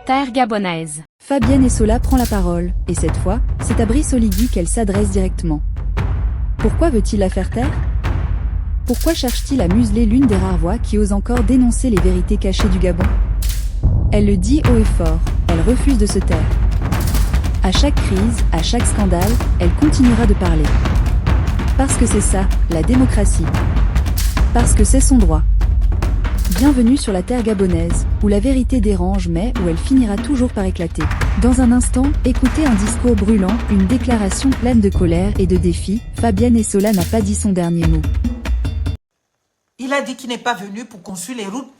Terre gabonaise. Fabienne Essola prend la parole, et cette fois, c'est à Brice Oligui qu'elle s'adresse directement. Pourquoi veut-il la faire taire? Pourquoi cherche-t-il à museler l'une des rares voix qui ose encore dénoncer les vérités cachées du Gabon? Elle le dit haut et fort, elle refuse de se taire. À chaque crise, à chaque scandale, elle continuera de parler. Parce que c'est ça, la démocratie. Parce que c'est son droit. Bienvenue sur la terre gabonaise, où la vérité dérange mais où elle finira toujours par éclater. Dans un instant, écoutez un discours brûlant, une déclaration pleine de colère et de défi. Fabienne Essola n'a pas dit son dernier mot. Il a dit qu'il n'est pas venu pour construire les routes,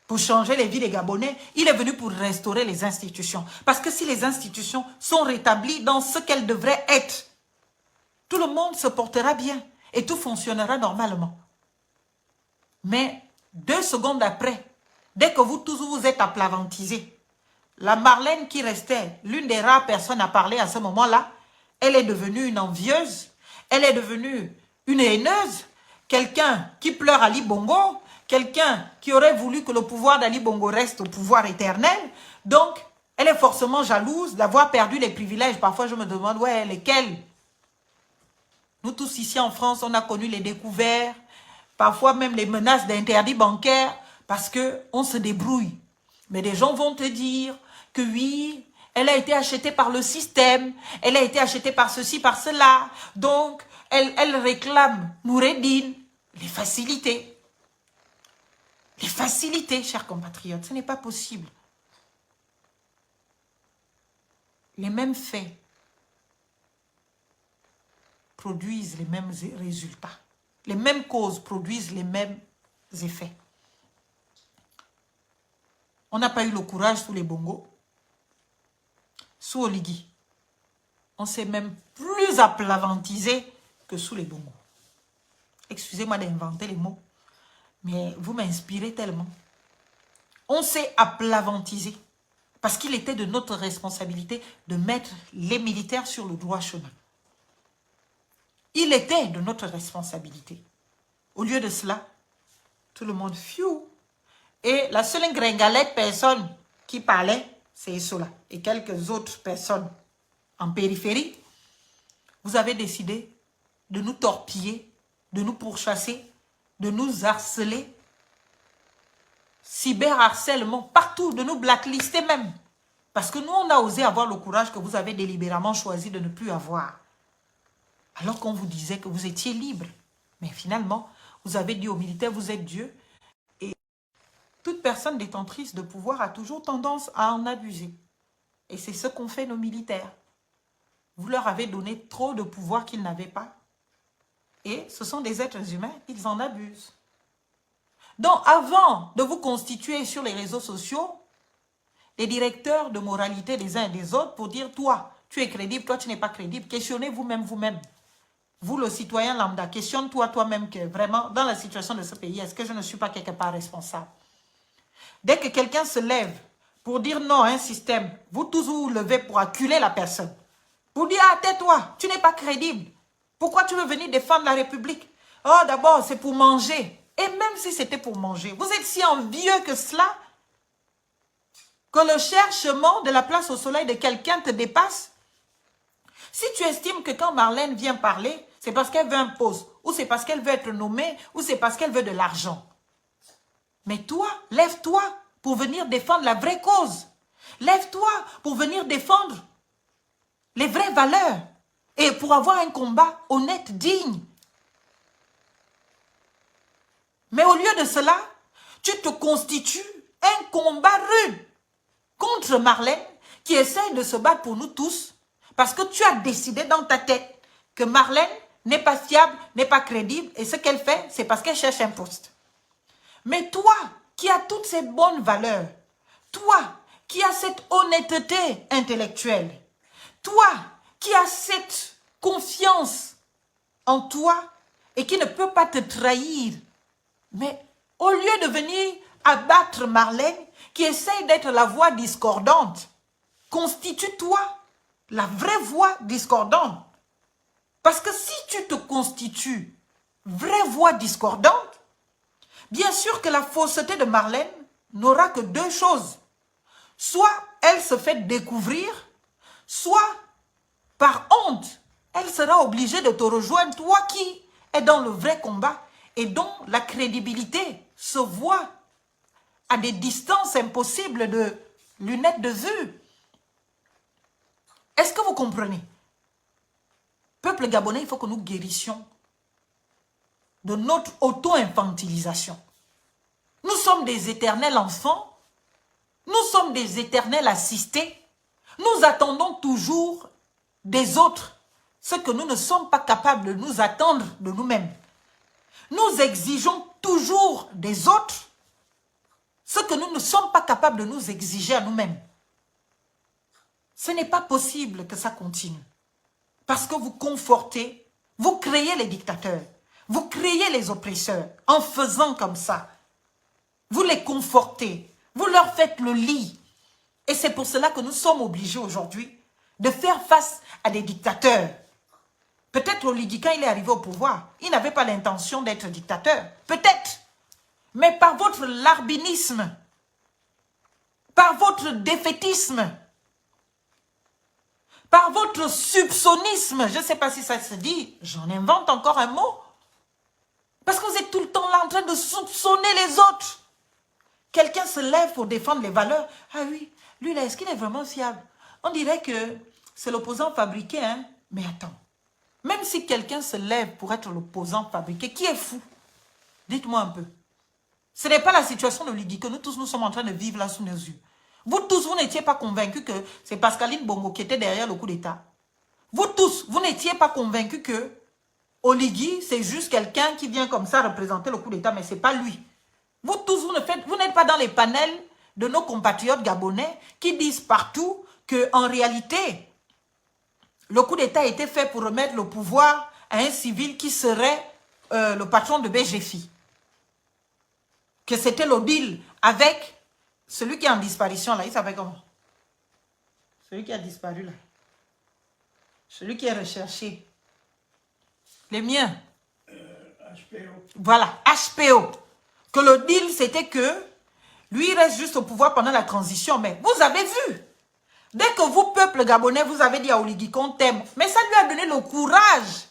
pour changer les vies des Gabonais. Il est venu pour restaurer les institutions. Parce que si les institutions sont rétablies dans ce qu'elles devraient être, tout le monde se portera bien et tout fonctionnera normalement. Mais 2 secondes après, dès que vous tous vous êtes aplavantisés, la Marlène qui restait l'une des rares personnes à parler à ce moment-là, elle est devenue une envieuse, elle est devenue une haineuse, quelqu'un qui pleure Ali Bongo, quelqu'un qui aurait voulu que le pouvoir d'Ali Bongo reste au pouvoir éternel. Donc, elle est forcément jalouse d'avoir perdu les privilèges. Parfois, je me demande, ouais, lesquels? Nous tous ici en France, on a connu les découvertes, parfois même les menaces d'interdit bancaire, parce qu'on se débrouille. Mais des gens vont te dire que oui, elle a été achetée par le système, elle a été achetée par ceci, par cela. Donc, elle réclame Noureddine, les facilités. Les facilités, chers compatriotes, ce n'est pas possible. Les mêmes faits produisent les mêmes résultats. Les mêmes causes produisent les mêmes effets. On n'a pas eu le courage sous les Bongos. Sous Oligui, on s'est même plus aplavantisé que sous les Bongos. Excusez-moi d'inventer les mots, mais vous m'inspirez tellement. On s'est aplavantisé parce qu'il était de notre responsabilité de mettre les militaires sur le droit chemin. Il était de notre responsabilité. Au lieu de cela, tout le monde fiou. Et la seule gringalette personne qui parlait, c'est Essola et quelques autres personnes en périphérie. Vous avez décidé de nous torpiller, de nous pourchasser, de nous harceler. Cyberharcèlement, partout, de nous blacklister même. Parce que nous, on a osé avoir le courage que vous avez délibérément choisi de ne plus avoir. Alors qu'on vous disait que vous étiez libre. Mais finalement, vous avez dit aux militaires, vous êtes Dieu. Et toute personne détentrice de pouvoir a toujours tendance à en abuser. Et c'est ce qu'ont fait nos militaires. Vous leur avez donné trop de pouvoir qu'ils n'avaient pas. Et ce sont des êtres humains, ils en abusent. Donc, avant de vous constituer sur les réseaux sociaux, les directeurs de moralité des uns et des autres pour dire, toi, tu es crédible, toi, tu n'es pas crédible. Questionnez vous-même, vous-même. Vous, le citoyen lambda, questionne-toi toi-même que vraiment, dans la situation de ce pays, est-ce que je ne suis pas quelque part responsable? Dès que quelqu'un se lève pour dire non à un système, vous tous vous levez pour acculer la personne. Pour dire, ah, tais-toi, tu n'es pas crédible. Pourquoi tu veux venir défendre la République? Oh, d'abord, c'est pour manger. Et même si c'était pour manger, vous êtes si envieux que cela, que le cherchement de la place au soleil de quelqu'un te dépasse. Si tu estimes que quand Marlène vient parler, c'est parce qu'elle veut un poste, ou c'est parce qu'elle veut être nommée, ou c'est parce qu'elle veut de l'argent. Mais toi, lève-toi pour venir défendre la vraie cause. Lève-toi pour venir défendre les vraies valeurs et pour avoir un combat honnête, digne. Mais au lieu de cela, tu te constitues un combat rude contre Marlène qui essaye de se battre pour nous tous parce que tu as décidé dans ta tête que Marlène n'est pas fiable, n'est pas crédible et ce qu'elle fait, c'est parce qu'elle cherche un poste. Mais toi qui as toutes ces bonnes valeurs, toi qui as cette honnêteté intellectuelle, toi qui as cette confiance en toi et qui ne peut pas te trahir, mais au lieu de venir abattre Marlène qui essaye d'être la voix discordante, constitue-toi la vraie voix discordante. Parce que si tu te constitues vraie voix discordante, bien sûr que la fausseté de Marlène n'aura que deux choses. Soit elle se fait découvrir, soit par honte, elle sera obligée de te rejoindre, toi qui es dans le vrai combat et dont la crédibilité se voit à des distances impossibles de lunettes de vue. Est-ce que vous comprenez? Peuple gabonais, il faut que nous guérissions de notre auto-infantilisation. Nous sommes des éternels enfants, nous sommes des éternels assistés, nous attendons toujours des autres ce que nous ne sommes pas capables de nous attendre de nous-mêmes. Nous exigeons toujours des autres ce que nous ne sommes pas capables de nous exiger à nous-mêmes. Ce n'est pas possible que ça continue. Parce que vous confortez, vous créez les dictateurs, vous créez les oppresseurs en faisant comme ça. Vous les confortez, vous leur faites le lit. Et c'est pour cela que nous sommes obligés aujourd'hui de faire face à des dictateurs. Peut-être Oligui, quand il est arrivé au pouvoir, il n'avait pas l'intention d'être dictateur. Peut-être. Mais par votre larbinisme, par votre défaitisme, par votre soupçonnisme, je ne sais pas si ça se dit, j'en invente encore un mot, parce que vous êtes tout le temps là en train de soupçonner les autres. Quelqu'un se lève pour défendre les valeurs. Ah oui, lui là, est-ce qu'il est vraiment fiable? On dirait que c'est l'opposant fabriqué, hein? Mais attends, même si quelqu'un se lève pour être l'opposant fabriqué, qui est fou? Dites-moi un peu. Ce n'est pas la situation de Oligui que nous tous nous sommes en train de vivre là sous nos yeux. Vous tous, vous n'étiez pas convaincus que c'est Pascaline Bongo qui était derrière le coup d'État. Vous tous, vous n'étiez pas convaincus que Oligui, c'est juste quelqu'un qui vient comme ça représenter le coup d'État, mais ce n'est pas lui. Vous tous, vous n'êtes pas dans les panels de nos compatriotes gabonais qui disent partout qu'en réalité, le coup d'État a été fait pour remettre le pouvoir à un civil qui serait le patron de BGFI. Que c'était le deal avec celui qui est en disparition là. Il s'appelle comment? Celui qui a disparu là. Celui qui est recherché. Les miens. HPO. Voilà, HPO. Que le deal, c'était que lui, il reste juste au pouvoir pendant la transition. Mais vous avez vu, dès que vous, peuple gabonais, vous avez dit à Oligui qu'on t'aime, mais ça lui a donné le courage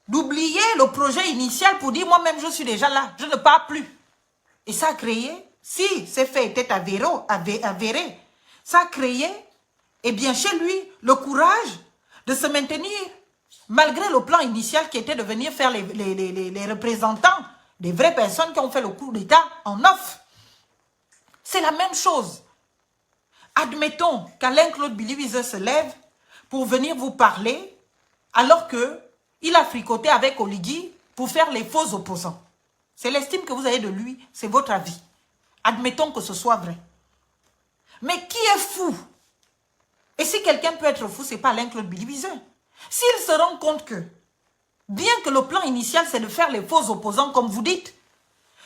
d'oublier le projet initial pour dire, moi-même, je suis déjà là, je ne pars plus. Et ça a créé, si ces faits étaient avérés, ça a créé, eh bien, chez lui, le courage de se maintenir, malgré le plan initial qui était de venir faire les représentants des vraies personnes qui ont fait le coup d'État en off. C'est la même chose. Admettons qu'Alain Claude Biliwize se lève pour venir vous parler alors qu'il a fricoté avec Oligui pour faire les faux opposants. C'est l'estime que vous avez de lui, c'est votre avis. Admettons que ce soit vrai. Mais qui est fou? Et si quelqu'un peut être fou, ce n'est pas Alain Claude Biliwize. S'il se rend compte que, bien que le plan initial, c'est de faire les faux opposants, comme vous dites,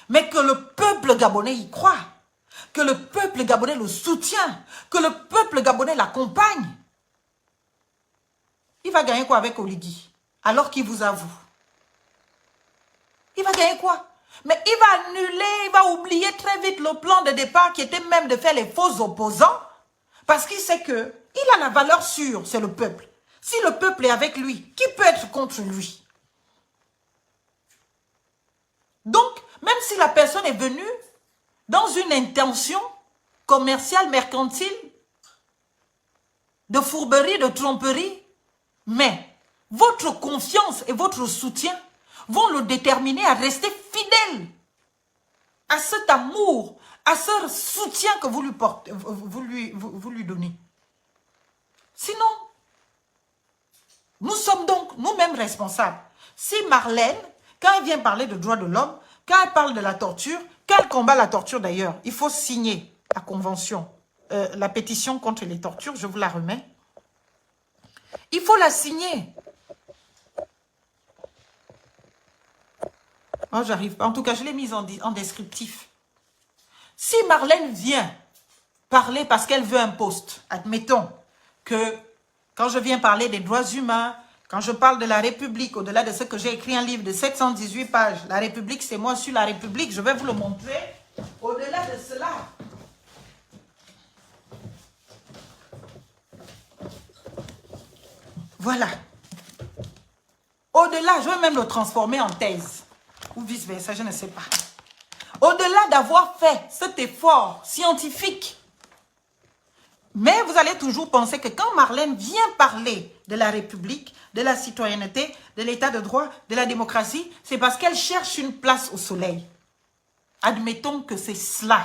mais que le peuple gabonais y croit, que le peuple gabonais le soutient, que le peuple gabonais l'accompagne, il va gagner quoi avec Oligui? Alors qu'il vous avoue. Il va gagner quoi? Mais il va annuler, il va oublier très vite le plan de départ qui était même de faire les faux opposants, parce qu'il sait que il a la valeur sûre, c'est le peuple. Si le peuple est avec lui, qui peut être contre lui? Donc, même si la personne est venue dans une intention commerciale, mercantile, de fourberie, de tromperie, mais votre confiance et votre soutien vont le déterminer à rester fidèle à cet amour, à ce soutien que vous lui portez, vous lui donnez. Sinon, nous sommes donc nous-mêmes responsables. Si Marlène, quand elle vient parler de droits de l'homme, quand elle parle de la torture, quand elle combat la torture d'ailleurs, il faut signer la convention, la pétition contre les tortures, je vous la remets. Il faut la signer. Oh, j'arrive pas. En tout cas, je l'ai mise en descriptif. Si Marlène vient parler parce qu'elle veut un poste, admettons que quand je viens parler des droits humains, quand je parle de la République, au-delà de ce que j'ai écrit un livre de 718 pages, la République, c'est moi sur la République, je vais vous le montrer. Au-delà de cela, voilà. Au-delà, je vais même le transformer en thèse. Ou vice-versa, je ne sais pas. Au-delà d'avoir fait cet effort scientifique, mais vous allez toujours penser que quand Marlène vient parler de la République, de la citoyenneté, de l'état de droit, de la démocratie, c'est parce qu'elle cherche une place au soleil. Admettons que c'est cela.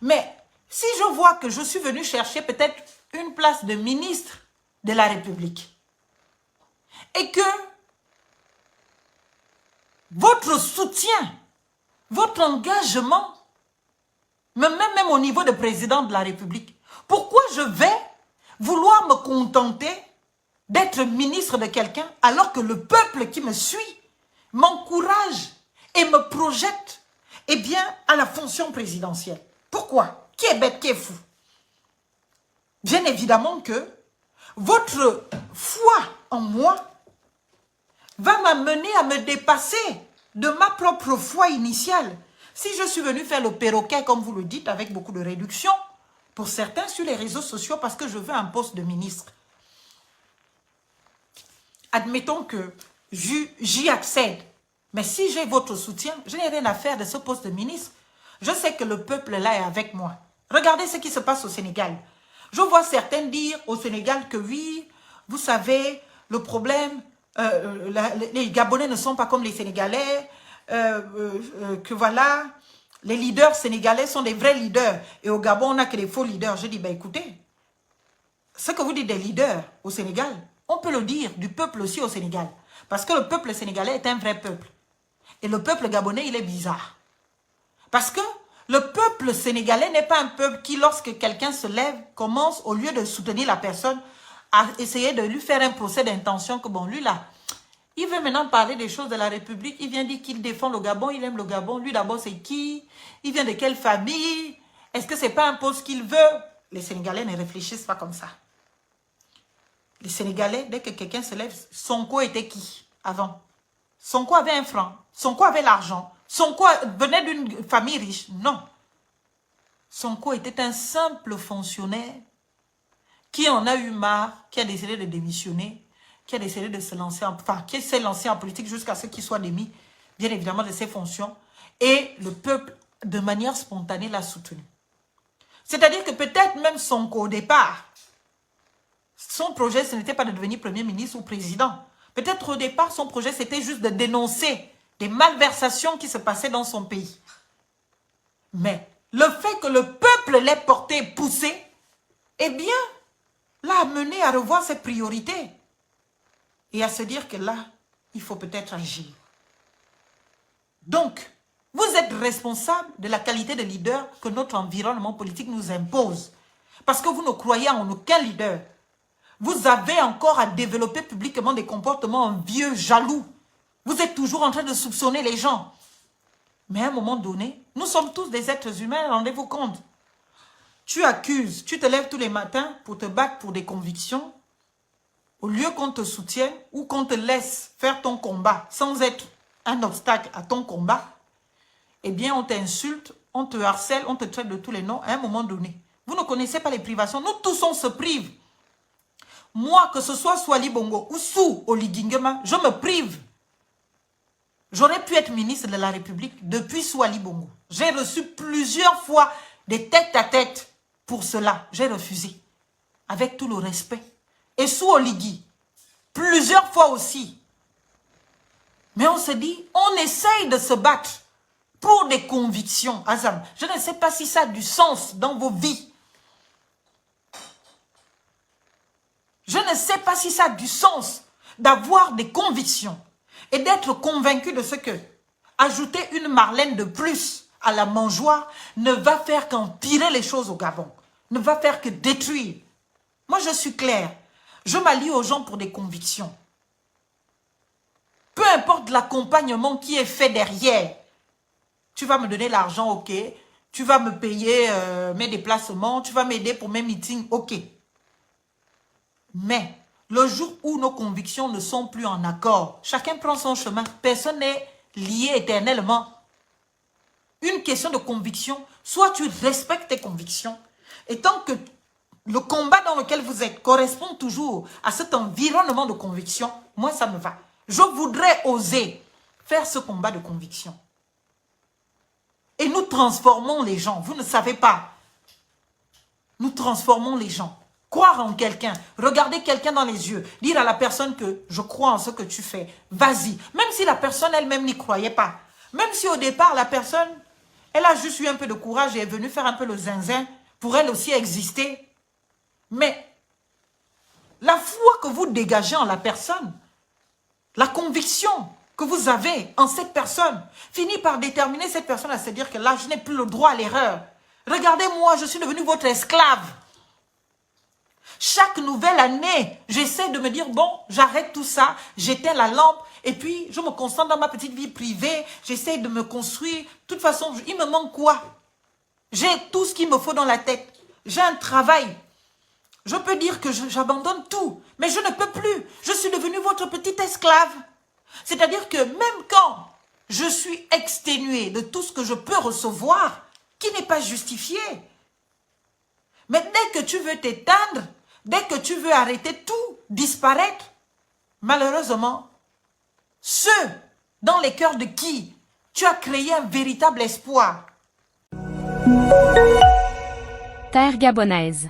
Mais si je vois que je suis venu chercher peut-être une place de ministre de la République et que votre soutien, votre engagement me met même au niveau de président de la République, pourquoi je vais vouloir me contenter d'être ministre de quelqu'un alors que le peuple qui me suit m'encourage et me projette à la fonction présidentielle? Pourquoi? Qui est bête, qui est fou? Bien évidemment que votre foi en moi va m'amener à me dépasser de ma propre foi initiale. Si je suis venu faire le perroquet, comme vous le dites, avec beaucoup de réduction, pour certains sur les réseaux sociaux, parce que je veux un poste de ministre, admettons que j'y accède. Mais si j'ai votre soutien, je n'ai rien à faire de ce poste de ministre. Je sais que le peuple là est avec moi. Regardez ce qui se passe au Sénégal. Je vois certains dire au Sénégal que oui, vous savez, le problème, les Gabonais ne sont pas comme les Sénégalais, que voilà, les leaders sénégalais sont des vrais leaders. Et au Gabon, on n'a que des faux leaders. Je dis, ben écoutez, ce que vous dites des leaders au Sénégal, on peut le dire du peuple aussi au Sénégal. Parce que le peuple sénégalais est un vrai peuple. Et le peuple gabonais, il est bizarre. Parce que le peuple sénégalais n'est pas un peuple qui, lorsque quelqu'un se lève, commence, au lieu de soutenir la personne, à essayer de lui faire un procès d'intention que, bon, lui là, il veut maintenant parler des choses de la République, il vient dire qu'il défend le Gabon, il aime le Gabon, lui d'abord c'est qui? Il vient de quelle famille? Est-ce que c'est pas un poste qu'il veut? Les Sénégalais ne réfléchissent pas comme ça. Les Sénégalais, dès que quelqu'un se lève, Sonko était qui avant? Sonko avait un franc, Sonko avait l'argent, Sonko venait d'une famille riche. Non. Sonko était un simple fonctionnaire qui en a eu marre, qui a décidé de démissionner, qui a décidé de se lancer qui s'est lancé en politique jusqu'à ce qu'il soit démis, bien évidemment, de ses fonctions. Et le peuple, de manière spontanée, l'a soutenu. C'est-à-dire que peut-être même Sonko, au départ, son projet, ce n'était pas de devenir Premier ministre ou président. Peut-être au départ, son projet, c'était juste de dénoncer des malversations qui se passaient dans son pays. Mais le fait que le peuple l'ait porté, poussé, eh bien, l'a amené à revoir ses priorités. Et à se dire que là, il faut peut-être agir. Donc, vous êtes responsable de la qualité de leader que notre environnement politique nous impose. Parce que vous ne croyez en aucun leader. Vous avez encore à développer publiquement des comportements envieux, jaloux. Vous êtes toujours en train de soupçonner les gens. Mais à un moment donné, nous sommes tous des êtres humains, rendez-vous compte. Tu accuses, tu te lèves tous les matins pour te battre pour des convictions. Au lieu qu'on te soutienne ou qu'on te laisse faire ton combat sans être un obstacle à ton combat, eh bien on t'insulte, on te harcèle, on te traite de tous les noms à un moment donné. Vous ne connaissez pas les privations. Nous tous on se prive. Moi, que ce soit Swali Bongo ou Sou Oligingema, je me prive. J'aurais pu être ministre de la République depuis Swali Bongo. J'ai reçu plusieurs fois des tête-à-tête pour cela. J'ai refusé. Avec tout le respect. Et Sou Oligui, plusieurs fois aussi. Mais on se dit, on essaye de se battre pour des convictions. Azam, je ne sais pas si ça a du sens dans vos vies. Je ne sais pas si ça a du sens d'avoir des convictions et d'être convaincu de ce que ajouter une Marlène de plus à la mangeoire ne va faire qu'empirer les choses au Gabon, ne va faire que détruire. Moi, je suis claire. Je m'allie aux gens pour des convictions. Peu importe l'accompagnement qui est fait derrière. Tu vas me donner l'argent, ok. Tu vas me payer mes déplacements. Tu vas m'aider pour mes meetings, ok. Mais le jour où nos convictions ne sont plus en accord, chacun prend son chemin. Personne n'est lié éternellement. une question de conviction, soit tu respectes tes convictions, et tant que le combat dans lequel vous êtes correspond toujours à cet environnement de conviction, moi ça me va. Je voudrais oser faire ce combat de conviction. Et nous transformons les gens, vous ne savez pas. Nous transformons les gens. Croire en quelqu'un, regarder quelqu'un dans les yeux, dire à la personne que je crois en ce que tu fais, vas-y. Même si la personne elle-même n'y croyait pas. Même si au départ la personne, elle a juste eu un peu de courage et est venue faire un peu le zinzin pour elle aussi exister. Mais la foi que vous dégagez en la personne, la conviction que vous avez en cette personne, finit par déterminer cette personne à se dire que là, je n'ai plus le droit à l'erreur. Regardez-moi, je suis devenu votre esclave. Chaque nouvelle année, j'essaie de me dire, bon, j'arrête tout ça, j'éteins la lampe, et puis je me concentre dans ma petite vie privée, j'essaie de me construire. De toute façon, il me manque quoi? J'ai tout ce qu'il me faut dans la tête. J'ai un travail. Je peux dire que j'abandonne tout, mais je ne peux plus. Je suis devenu votre petite esclave. C'est-à-dire que même quand je suis exténué de tout ce que je peux recevoir, qui n'est pas justifié, mais dès que tu veux t'éteindre, dès que tu veux arrêter tout, disparaître, malheureusement, ceux dans les cœurs de qui tu as créé un véritable espoir. Terre gabonaise.